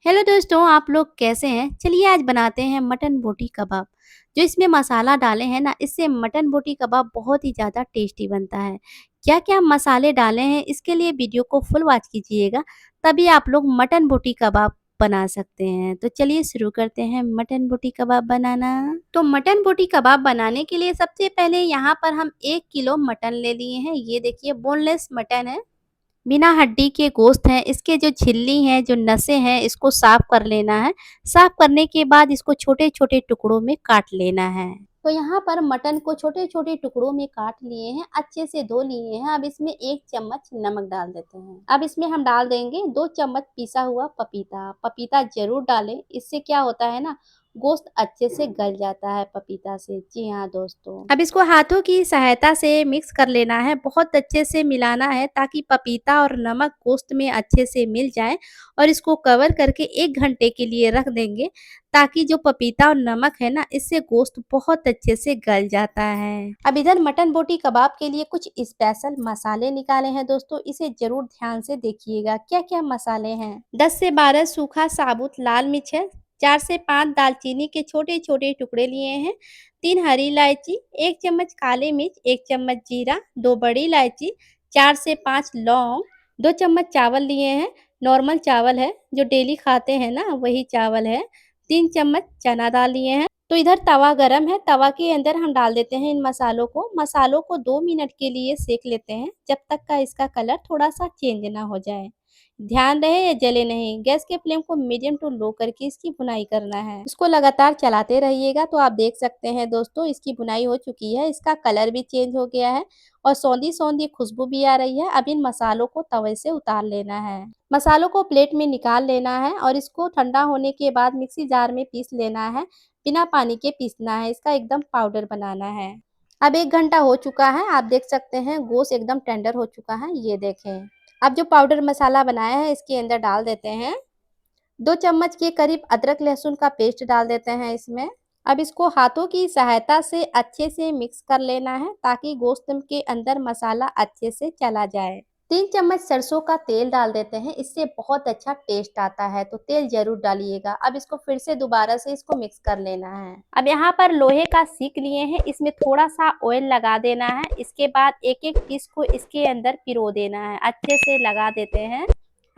Hello दोस्तों, आप लोग कैसे हैं? चलिए आज बनाते हैं मटन बोटी कबाब। जो इसमें मसाला डाले हैं ना, इससे मटन बोटी कबाब बहुत ही ज़्यादा टेस्टी बनता है। क्या-क्या मसाले डाले हैं, इसके लिए वीडियो को फुल वॉच कीजिएगा, तभी आप लोग मटन बोटी कबाब बना सकते हैं। तो चलिए शुरू करते हैं मटन बोटी कबाब बनाना। तो मटन बोटी कबाब बनाने के लिए सबसे पहले यहाँ पर हम 1 किलो मटन ले लिए हैं। ये देखिए बोनलेस मटन है। बिना हड्डी के गोश्त हैं, इसके जो छिल्ली हैं, जो नसें हैं, इसको साफ कर लेना है। साफ करने के बाद इसको छोटे-छोटे टुकड़ों में काट लेना है। तो यहाँ पर मटन को छोटे-छोटे टुकड़ों में काट लिए हैं, अच्छे से धो लिए हैं। अब इसमें 1 चम्मच नमक डाल देते हैं। अब इसमें हम डाल देंगे 2 चम्मच पिसा हुआ पपीता। पपीता ज़रूर डालें, इससे क्या होता है ना, गोश्त अच्छे से गल जाता है पपीता से। जी हाँ दोस्तों। अब इसको हाथों की सहायता से मिक्स कर लेना है, बहुत अच्छे से मिलाना है ताकि पपीता और नमक गोश्त में अच्छे से मिल जाए और इसको कवर करके 1 घंटे के लिए रख देंगे ताकि जो पपीता और नमक है ना, इससे गोश्त बहुत अच्छे से गल जाता है। अब इधर मटन बोटी कबाब के लिए कुछ स्पेशल मसाले निकाले हैं दोस्तों, इसे ज़रूर ध्यान से देखिएगा क्या-क्या मसाले हैं। 10 से 12 सूखा साबुत लाल मिर्च है, 4 से 5 दालचीनी के छोटे-छोटे टुकड़े लिए हैं, 3 हरी इलायची, 1 चम्मच काली मिर्च, 1 चम्मच जीरा, 2 बड़ी इलायची, 4 से 5 लौंग, 2 चम्मच चावल लिए हैं, नॉर्मल चावल है, जो डेली खाते हैं ना वही चावल है, 3 चम्मच चना दाल लिए हैं। तो इधर तवा गरम है, तवा के अंदर हम डाल देते हैं इन मसालों को। मसालों को 2 मिनट के लिए सेक लेते हैं, जब तक का इसका कलर थोड़ा-सा चेंज ना हो जाए। ध्यान रहे ये जले नहीं। गैस के फ्लेम को मीडियम टू लो करके इसकी भुनाई करना है। इसको लगातार चलाते रहिएगा तो आप देख सकते हैं दोस्तों इसकी भुनाई हो चुकी है। इसका कलर भी चेंज हो गया है और सौंधी-सौंधी खुशबू भी आ रही है। अब इन मसालों को तवे से उतार लेना है। मसालों को प्लेट में निकाल लेना है और इसको ठंडा होने के बाद मिक्सी जार में पीस लेना है। बिना पानी के पीसना है, इसका एकदम पाउडर बनाना है। अब 1 घंटा हो चुका है, आप देख सकते हैं गोश्त एकदम टेंडर हो चुका है, ये देखें। अब जो पाउडर मसाला बनाया है इसके अंदर डाल देते हैं। 2 चम्मच के करीब अदरक लहसुन का पेस्ट डाल देते हैं इसमें। अब इसको हाथों की सहायता से अच्छे से मिक्स कर लेना है ताकि गोश्त के अंदर मसाला अच्छे से चला जाए। 3 चम्मच सरसों का तेल डाल देते हैं, इससे बहुत अच्छा टेस्ट आता है, तो तेल ज़रूर डालिएगा। अब इसको फिर से दोबारा से इसको मिक्स कर लेना है। अब यहाँ पर लोहे का सीक लिए हैं, इसमें थोड़ा-सा ऑयल लगा देना है। इसके बाद एक-एक पीस को इसके अंदर पिरो देना है, अच्छे से लगा देते हैं।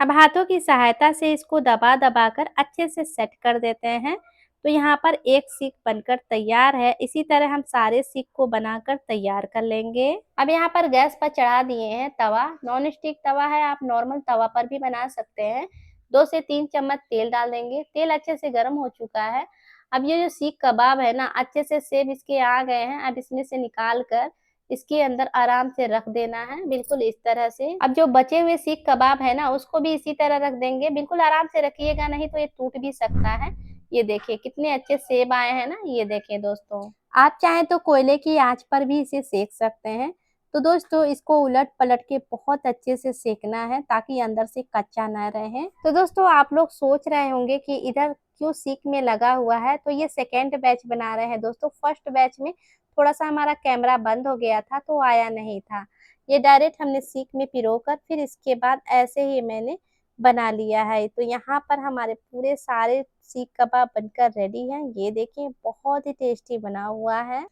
अब हाथों की सहायता से इसको दबा-दबा कर अच्छे से सेट कर देते हैं। तो यहाँ पर एक सीख बनकर तैयार है। इसी तरह हम सारे सीख को बनाकर तैयार कर लेंगे। अब यहाँ पर गैस पर चढ़ा दिए हैं तवा। नॉन स्टिक तवा है, आप नॉर्मल तवा पर भी बना सकते हैं। 2 से 3 चम्मच तेल डाल देंगे। तेल अच्छे से गर्म हो चुका है। अब ये जो सीख कबाब है ना, अच्छे से शेप इसके आ गए हैं। अब इसमें से निकाल कर इसके अंदर आराम से रख देना है, बिल्कुल इस तरह से। अब जो बचे हुए सीख कबाब है ना, उसको भी इसी तरह रख देंगे। बिल्कुल आराम से रखिएगा, नहीं तो ये टूट भी सकता है। ये देखिए कितने अच्छे सेब आए हैं ना, ये देखिए दोस्तों। आप चाहें तो कोयले की आँच पर भी इसे सेक सकते हैं। तो दोस्तों इसको उलट-पलट के बहुत अच्छे से सेकना है ताकि अंदर से कच्चा ना रहे। तो दोस्तों आप लोग सोच रहे होंगे कि इधर क्यों सीक में लगा हुआ है, तो ये सेकंड बैच बना रहे हैं दोस्तों। फर्स्ट बैच में थोड़ा-सा हमारा कैमरा बंद हो गया था तो आया नहीं था। ये डायरेक्ट हमने सीख में पिरोकर फिर इसके बाद ऐसे ही मैंने बना लिया है। तो यहाँ पर हमारे पूरे सारे सीख कबाब बनकर रेडी हैं। ये देखिए बहुत ही टेस्टी बना हुआ है।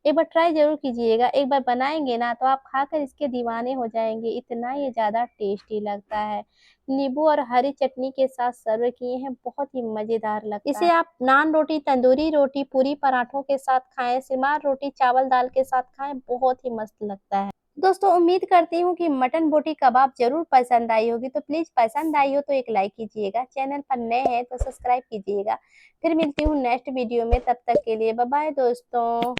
एक बार ट्राई ज़रूर कीजिएगा। एक बार बनाएँगे ना तो आप खाकर इसके दीवाने हो जाएँगे, इतना ये ज़्यादा टेस्टी लगता है। नींबू और हरी चटनी के साथ सर्व किए हैं, बहुत ही मज़ेदार लगता है। इसे आप नान रोटी, तंदूरी रोटी, पूरी पराठों के साथ खाएँ, सिमार रोटी, चावल दाल के साथ खाएँ, बहुत ही मस्त लगता है। दोस्तों उम्मीद करती हूँ कि मटन बोटी कबाब ज़रूर पसंद आई होगी, तो प्लीज़ पसंद आई हो तो एक लाइक कीजिएगा। चैनल पर नए हैं तो सब्सक्राइब कीजिएगा। फिर मिलती हूँ नेक्स्ट वीडियो में, तब तक के लिए बाय बाय दोस्तों।